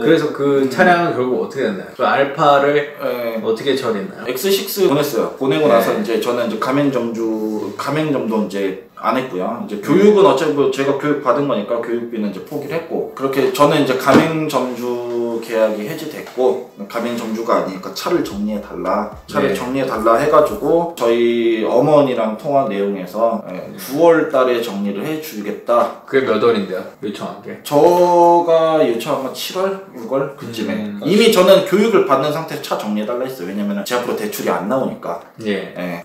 그래서 그 차량은 결국 어떻게 됐나요? 그 알파를 어떻게 처리했나요? X6 보냈어요. 보내고 나서 이제 저는 이제 가맹점도 이제 안 했고요. 이제 교육은 어차피 뭐 제가 교육 받은 거니까 교육비는 이제 포기를 했고, 그렇게 저는 이제 가맹점주 계약이 해지됐고, 가맹점주가 아니니까 차를 정리해달라, 정리해달라 해가지고 저희 어머니랑 통화 내용에서 9월 달에 정리를 해주겠다. 그게 몇 월인데요? 요청한 게? 저가 요청한 건 7월? 6월? 그쯤에 이미 저는 교육을 받는 상태에서 차 정리해달라 했어요. 왜냐면 제 앞으로 대출이 안 나오니까.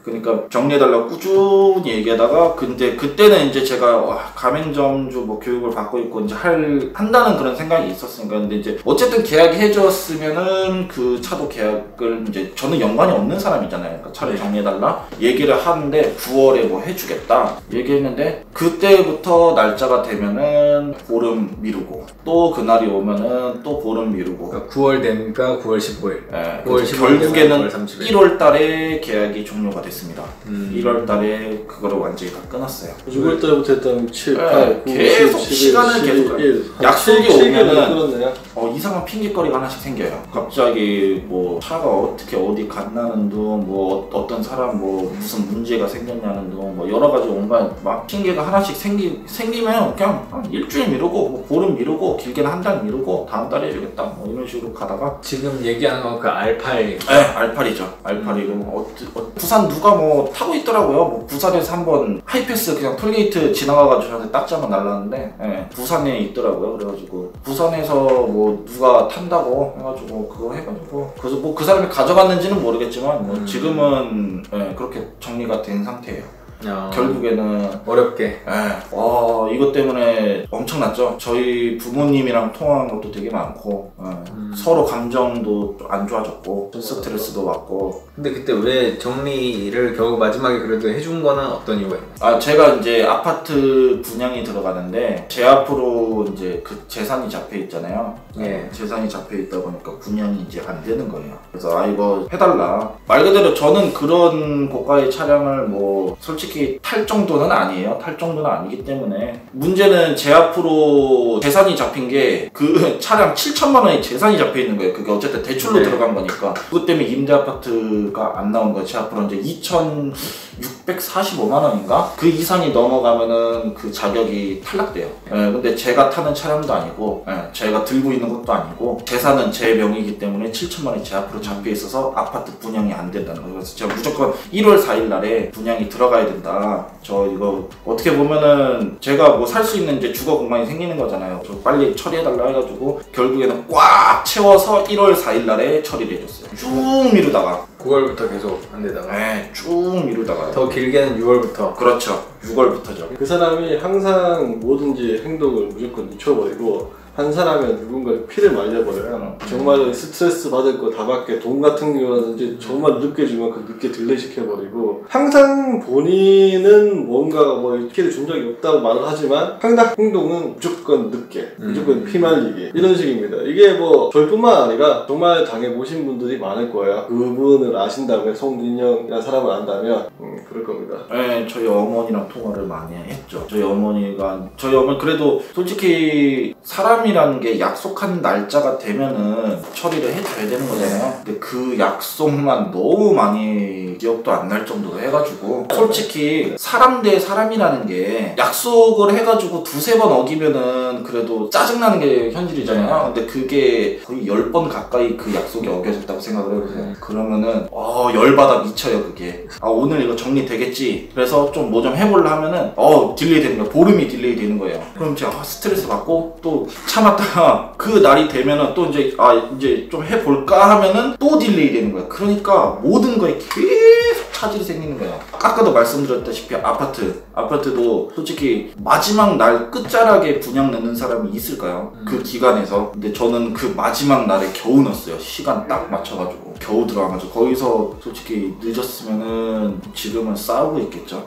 그러니까 정리해달라고 꾸준히 얘기하다가, 근데 그때는 이제 제가 가맹점주 뭐 교육을 받고 있고 이제 한다는 그런 생각이 있었으니까. 근데 이제 어쨌든 계약이 해줬으면은 그 차도 계약을 이제 저는 연관이 없는 사람이잖아요. 그러니까 차를 정리해달라 얘기를 하는데 9월에 뭐 해주겠다 얘기했는데, 그때부터 날짜가 되면은 보름 미루고, 또 그날이 오면은 또 보름 미루고. 그러니까 9월 되니까 9월 15일. 9월 15일 결국에는 1월 달에 계약이 종료가 됐습니다. 1월 달에 그거를 완전히 다 끊었어요. 6월 달부터 했던 7, 8, 9, 계속 10, 11, 시간을 12, 계속 1, 약속이 오면은 끌었네요. 이상한 핑계거리가 하나씩 생겨요. 갑자기 뭐 차가 어떻게 어디 갔나는 둥, 뭐 어떤 사람 뭐 무슨 문제가 생겼냐는 둥, 뭐 여러 가지 온갖 막 핑계가 하나씩 생기면 그냥 한 일주일 미루고, 뭐 보름 미루고, 길게는 한 달 미루고, 다음 달에 해주겠다, 뭐 이런 식으로 가다가. 지금 얘기하는 건 그 R8. R8이죠. R8이고 부산 누가 뭐 타고 있더라고요. 뭐 부산에서 한번 하이패스 그냥 톨게이트 지나가가지고 저한테 딱지만 날랐는데, 부산에 있더라고요. 그래가지고 부산에서 뭐 누가 탄다고 해가지고 그거 해가지고, 그래서 뭐 그 사람이 가져갔는지는 모르겠지만 뭐 지금은 그렇게 정리가 된 상태예요. 결국에는 어렵게. 이것 때문에 엄청났죠. 저희 부모님이랑 통화한 것도 되게 많고, 서로 감정도 안 좋아졌고, 스트레스도 받고. 근데 그때 왜 정리를 겨우 마지막에 그래도 해준 거는 어떤 이유가 있나요? 제가 이제 아파트 분양이 들어가는데 제 앞으로 이제 그 재산이 잡혀 있잖아요. 재산이 잡혀 있다 보니까 분양이 이제 안 되는 거예요. 그래서 이거 해달라. 말 그대로 저는 그런 고가의 차량을 뭐 솔직히 탈 정도는 아니에요. 탈 정도는 아니기 때문에. 문제는 제 앞으로 재산이 잡힌 게 그 차량 7천만 원이 재산이 잡혀 있는 거예요. 그게 어쨌든 대출로 들어간 거니까. 그것 때문에 임대 아파트가 안 나온 거예요. 제 앞으로 이제 2,645만 원인가? 그 이상이 넘어가면은 그 자격이 탈락돼요. 근데 제가 타는 차량도 아니고, 제가 들고 있는 것도 아니고, 재산은 제 명의이기 때문에 7천만 원이 제 앞으로 잡혀 있어서 아파트 분양이 안 된다는 거예요. 그래서 제가 무조건 1월 4일 날에 분양이 들어가야 된다. 저 이거 어떻게 보면은 제가 뭐 살 수 있는 이제 주거 공간이 생기는 거잖아요. 저 빨리 처리해달라 해가지고 결국에는 꽉 채워서 1월 4일 날에 처리를 해줬어요. 쭉 미루다가 9월부터 계속 안 되다가. 쭉 미루다가. 더 길게는 6월부터. 그렇죠. 6월부터죠. 그 사람이 항상 뭐든지 행동을 무조건 늦춰버리고, 한 사람은 누군가의 피를 말려버려요. 정말 스트레스 받을 거 다 받게, 돈 같은 경우는 정말 늦게 주면 그 늦게 딜레이 시켜버리고, 항상 본인은 뭔가 뭐 피를 준 적이 없다고 말을 하지만 항상 행동은 무조건 늦게, 무조건 피 말리기, 이런 식입니다. 이게 뭐 저뿐만 아니라 정말 당해보신 분들이 많을 거예요. 그분을 아신다면, 송진영이라는 사람을 안다면 그럴 겁니다. 저희 어머니랑 통화를 많이 했죠. 저희 어머니 그래도 솔직히 사람이라는 게 약속한 날짜가 되면은 처리를 해줘야 되는 거잖아요. 근데 그 약속만 너무 많이 기억도 안 날 정도로 해가지고, 솔직히 사람 대 사람이라는 게 약속을 해가지고 두세 번 어기면은 그래도 짜증나는 게 현실이잖아요. 근데 그게 거의 10번 가까이 그 약속이 어겨졌다고 생각을 해보세요. 그러면은 열받아 미쳐요. 그게 오늘 이거 정리되겠지, 그래서 좀 뭐 좀 해볼라 하면은 딜레이 되는 거야. 보름이 딜레이 되는 거예요. 그럼 제가 스트레스 받고 또 참았다가 그 날이 되면은 또 이제 좀 해볼까 하면은 또 딜레이 되는 거야. 그러니까 모든 거에 계속 차질이 생기는 거야. 아까도 말씀드렸다시피 아파트도 솔직히 마지막 날 끝자락에 분양 넣는 사람이 있을까요? 그 기간에서. 근데 저는 그 마지막 날에 겨우 넣었어요. 시간 딱 맞춰가지고 겨우 들어가가지고. 거기서 솔직히 늦었으면은 지금은 싸우고 있겠죠.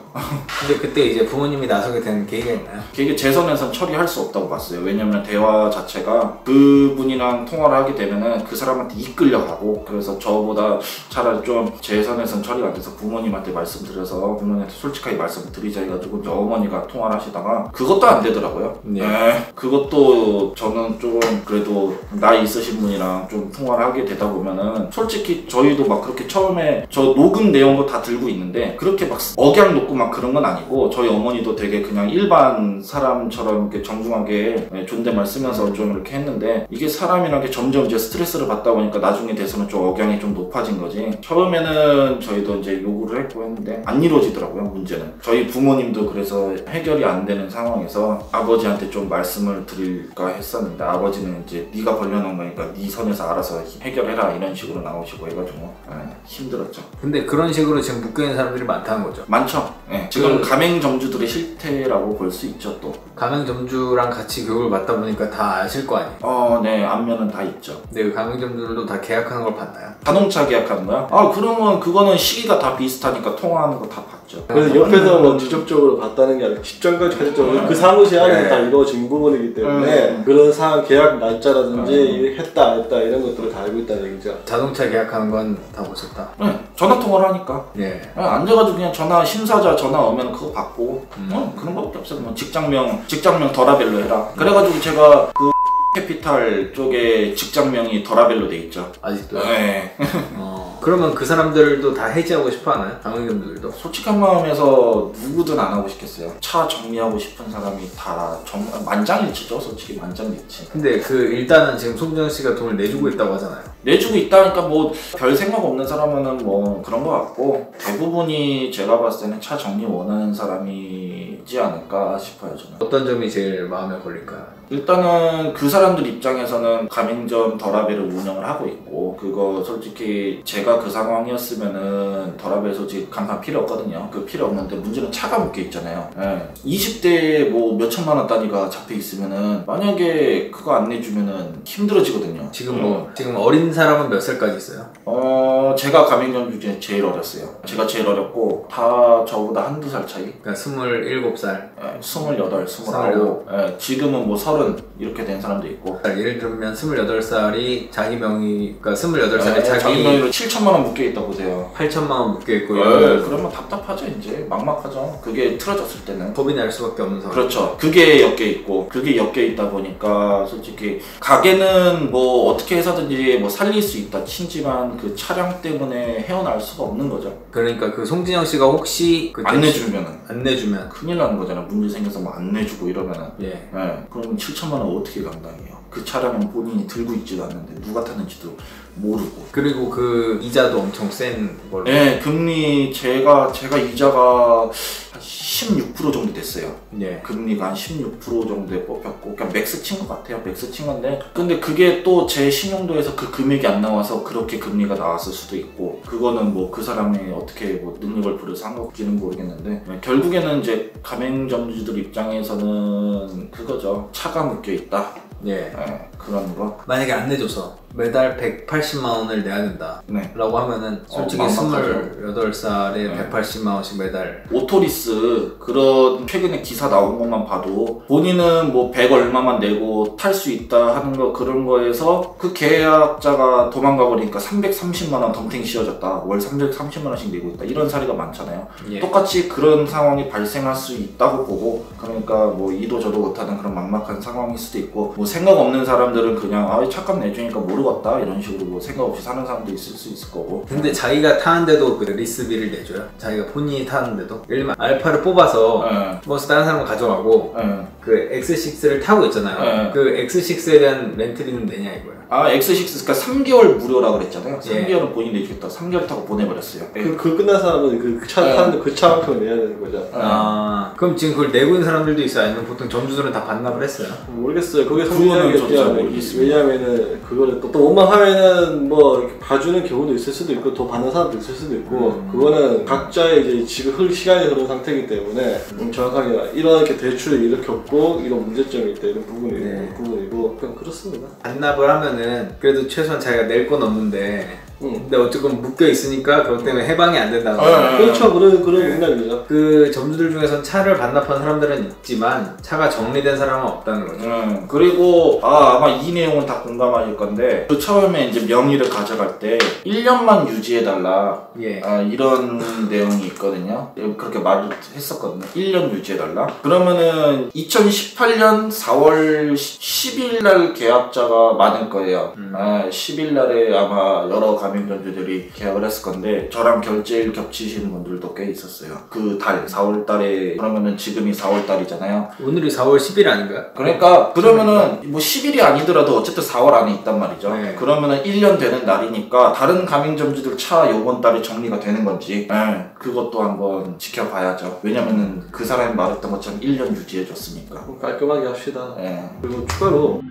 근데 그때 이제 부모님이 나서게 된 계기가 있나요? 그게 제 선에선 처리할 수 없다고 봤어요. 왜냐면 대화 자체가 그분이랑 통화를 하게 되면은 그 사람한테 이끌려가고, 그래서 저보다 차라리 좀 제 선에선 처리가 안 돼서 부모님한테 말씀드려서 부모님한테 솔직하게 말씀드리자 해가지고 이제 어머니가 통화를 하시다가 그것도 안 되더라고요. 네. 그것도 저는 좀 그래도 나이 있으신 분이랑 좀 통화를 하게 되다 보면은 솔직히 저희도 막 그렇게 처음에 저 녹음 내용도 다 들고 있는데 그렇게 막 억양 놓고 막 그런 건 아니고 저희 어머니도 되게 그냥 일반 사람처럼 이렇게 정중하게 존댓말 쓰면서 좀 이렇게 했는데 이게 사람이란 게 점점 이제 스트레스를 받다 보니까 나중에 돼서는 좀 억양이 좀 높아진 거지. 처음에는 저희도 이제 요구를 했고 했는데 안 이루어지더라고요. 문제는 저희 부모님도 그래서 해결이 안 되는 상황에서 아버지한테 좀 말씀을 드릴까 했었는데 아버지는 이제 네가 벌려놓은 거니까 네 선에서 알아서 해결해라 이런 식으로 나오시고 해가지고 힘들었죠. 근데 그런 식으로 지금 묶여있는 사람들이 많다는 거죠? 많죠. 지금 가맹점주들의 실태라고 볼 수 있죠. 또 가맹점주랑 같이 교육을 받다 보니까 다 아실 거 아니에요? 네, 안면은 다 있죠. 근데 그 가맹점주들도 다 계약하는 걸 봤나요? 자동차 계약하는 거야? 그러면 그거는 시기가 다 비슷하니까 통화하는 거 다 봤죠. 그래서 옆에서 뭐 직접적으로 봤다는 게 아니라 직전까지 가셨죠. 그 사무실 안에서 다 이루어진 부분이기 때문에 그런 상황 계약 날짜라든지 했다 안 했다 이런 것들을 다 알고 있다는 얘기죠. 자동차 계약하는 건 다 보셨다? 네, 전화 통화를 하니까. 앉아가지고 그냥 전화 심사자 전화 오면 그거 받고 그런 거밖에 없어요. 뭐 직장명 더라벨로 해라. 그래가지고 제가 그 캐피탈 쪽에 직장명이 더라벨로 돼 있죠. 아직도요? 네. 그러면 그 사람들도 다 해지하고 싶어 하나요? 가맹점들도? 솔직한 마음에서 누구든 안 하고 싶겠어요. 차 정리하고 싶은 사람이 다 만장일치죠. 솔직히 만장일치. 근데 일단은 지금 송정 씨가 돈을 내주고 있다고 하잖아요. 내주고 있다니까 뭐 별 생각 없는 사람은 뭐 그런 거 같고 대부분이 제가 봤을 때는 차 정리 원하는 사람이지 않을까 싶어요. 저는. 어떤 점이 제일 마음에 걸릴까요? 일단은 그 사람들 입장에서는 가맹점 더라벨을 운영을 하고 있고 그거 솔직히 제가 그 상황이었으면은 더라벨 솔직히 간판 필요 없거든요. 그 필요 없는데 문제는 차가 묶여 있잖아요. 20대에 뭐 몇천만 원 단위가 잡혀 있으면은 만약에 그거 안 내주면은 힘들어지거든요. 지금 지금 어린 사람은 몇 살까지 있어요? 제가 가맹점 중에 제일 어렸어요. 제가 제일 어렸고 다 저보다 한두 살 차이. 그러니까 27살? 28, 29. 지금은 뭐 30 이렇게 된 사람도 있고. 예를 들면 28살이 자기 명의, 그러니까 28살에 자기 명의로 7천만 원 묶여 있다 보세요. 8천만 원 묶여 있고. 그러면 답답하죠. 이제 막막하죠. 그게 틀어졌을 때는 겁이 날 수밖에 없는 상황. 그렇죠. 그게 엮여 있고 그게 엮여 있다 보니까 솔직히 가게는 뭐 어떻게 해서든지 뭐 살릴 수 있다 치지만 그 차량 때문에 헤어날 수가 없는 거죠. 그러니까 그 송진영 씨가 혹시 안 내주면 큰일 나는 거잖아. 문제 생겨서 뭐 안 내주고 이러면은 그럼 7천만 원 어떻게 감당해요? 그 차량은 본인이 들고 있지도 않는데 누가 탔는지도 모르고. 그리고 그 이자도 엄청 센 걸로. 네, 금리 제가 이자가 한 16% 정도 됐어요. 금리가 한 16% 정도에 뽑혔고 그냥 맥스 친 것 같아요. 맥스 친 건데 근데 그게 또 제 신용도에서 그 금액이 안 나와서 그렇게 금리가 나왔을 수도 있고 그거는 뭐 그 사람이 어떻게 뭐 능력을 부려서 한 건지는 모르겠는데 결국에는 이제 가맹점주들 입장에서는 그거죠. 차가 묶여 있다. 그런 거. 만약에 안 내줘서 매달 180만 원을 내야 된다 라고 하면은 솔직히 28살에 180만 원씩 매달. 오토리스 그런 최근에 기사 나온 것만 봐도 본인은 뭐 100 얼마만 내고 탈 수 있다 하는 거 그런 거에서 그 계약자가 도망가 버리니까 330만 원 덤탱이 씌워졌다. 월 330만 원씩 내고 있다. 이런 사례가 많잖아요. 똑같이 그런 상황이 발생할 수 있다고 보고 그러니까 뭐 이도 저도 못하는 그런 막막한 상황일 수도 있고 뭐 생각 없는 사람들은 그냥 차값 내주니까 모르겠다 이런 식으로 뭐 생각 없이 사는 사람도 있을 수 있을 거고. 근데 자기가 타는데도 그 리스비를 내줘요? 자기가 본인이 타는데도? 예를 들면 알파를 뽑아서 뭐 다른 사람을 가져가고 그 X6를 타고 있잖아요. 그 X6에 대한 렌트비는 내냐 이거예요. X6 그러니까 3개월 무료라고 그랬잖아요. 3개월은 본인이 내주겠다. 3개월 타고 보내버렸어요. 그 끝난 사람은 그 차 타는데 그 차만큼 내야 되는 거죠. 그럼 지금 그걸 내고 있는 사람들도 있어요? 아니면 보통 점주들은 다 반납을 했어요? 모르겠어요. 그게 성공하겠죠. 왜냐하면은 그거를 또 원망하면은 뭐 이렇게 봐주는 경우도 있을 수도 있고 더 받는 사람도 있을 수도 있고 그거는 각자의 이제 지금 시간이 흐른 상태이기 때문에 정확하게 이렇게 대출을 일으켰고 이런 문제점이 있다 이런 부분이고 그냥 그렇습니다. 반납을 하면은 그래도 최소한 자기가 낼 건 없는데 근데 어쨌든 묶여 있으니까 그것 때문에 해방이 안 된다는 그렇죠. 그런 맥락이죠. 그 점주들 중에선 차를 반납한 사람들은 있지만 차가 정리된 사람은 없다는 거죠. 그리고 아마 이 내용은 다 공감하실 건데 그 처음에 이제 명의를 가져갈 때 1년만 유지해달라 이런 내용이 있거든요. 그렇게 말을 했었거든요. 1년 유지해달라. 그러면은 2018년 4월 10일 날 계약자가 많을 거예요. 10일 날에 아마 여러 가맹점주들이 계약을 했을 건데 저랑 결제일 겹치시는 분들도 꽤 있었어요. 그 달 4월 달에 그러면은 지금이 4월 달이잖아요. 오늘이 4월 10일 아닌가요? 그러니까 그러면은 뭐 10일이 아니더라도 어쨌든 4월 안에 있단 말이죠. 그러면은 1년 되는 날이니까 다른 가맹점주들 차 요번 달에 정리가 되는 건지 그것도 한번 지켜봐야죠. 왜냐면은 그 사람이 말했던 것처럼 1년 유지해줬으니까. 깔끔하게 합시다. 그리고 추가로